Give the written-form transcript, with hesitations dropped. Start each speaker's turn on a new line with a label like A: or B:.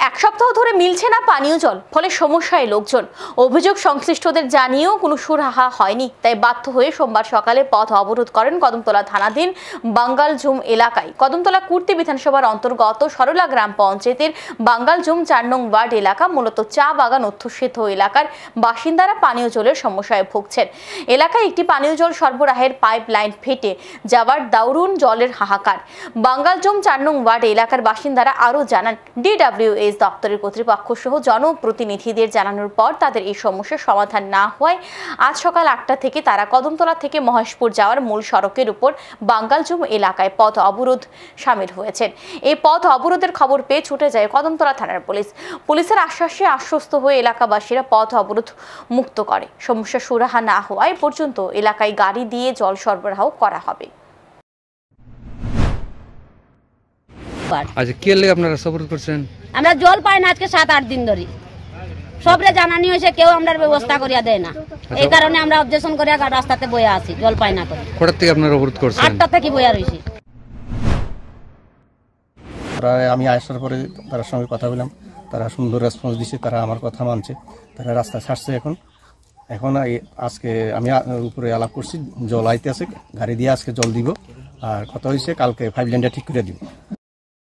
A: এক সপ্তাহ ধরে মিলছে না পানীয় জল, ফলে সমস্যায় লোকজন। অভিযোগ সংশ্লিষ্টদের জানিয়েও কোনো সুরাহা হয়নি, তাই বাধ্য হয়ে সোমবার সকালে পথ অবরোধ করেন কদমতলা থানাধীন বাঙ্গালজুম এলাকায়। কদমতলা কুর্তি বিধানসভার অন্তর্গত সরলা গ্রাম পঞ্চায়েতের বাঙ্গালজুম 4 নং ওয়ার্ড এলাকা মূলত চা বাগান অধ্যুষিত এলাকার বাসিন্দারা পানীয় জলের সমস্যায় ভুগছেন। এলাকায় একটি পানীয় জল সরবরাহের পাইপ লাইন ফেটে যাওয়ার দারুণ জলের হাহাকার। বাঙ্গালজুম 4 নং ওয়ার্ড এলাকার বাসিন্দারা আরও জানান, DWS দপ্তরের কর্তৃপক্ষ সহ জনপ্রতিনিধিদের জানানোর পর তাদের এই সমস্যার সমাধান না হওয়ায় আজ সকাল 8টা থেকে তারা কদমতলা থেকে মহেশপুর যাওয়ার মূল সড়কের উপর বাঙ্গালজুম এলাকায় পথ অবরোধ সামিল হয়েছেন। এই পথ অবরোধের খবর পেয়ে ছুটে যায় কদমতলা থানার পুলিশ। পুলিশের আশ্বাসে আশ্বস্ত হয়ে এলাকাবাসীরা পথ অবরোধ মুক্ত করে। সমস্যা সুরাহা না হওয়ায় পর্যন্ত এলাকায় গাড়ি দিয়ে জল সরবরাহ করা হবে।
B: আচ্ছা, কি লাগে আপনারা অবরোধ করছেন?
C: আমরা জল পাই না আজকে 7-8 দিন ধরে। সবরে জানানি হয়েছে, কেউ আমরার ব্যবস্থা করিয়া দেয় না। এই কারণে আমরা অবজেকশন করিয়া রাস্তাতে বইয়া আছি, জল পাই না করে।
B: কটার থেকে আপনারা অবরোধ করছেন?
C: 8টা থেকে বইয়া রয়েছি।
D: আমি আসার পরে তার সঙ্গে কথা বললাম, তারা সুন্দর রেসপন্স দিচ্ছে, তারা আমার কথা মানছে, তারা রাস্তা ছাড়ছে। এখন আজকে আমি উপরে আলাপ করছি, জল আইতে আছে, গাড়ি দিয়ে আজকে জল দিব। আর কথা হয়েছে কালকে 5 লাইনটা ঠিক করে দিব।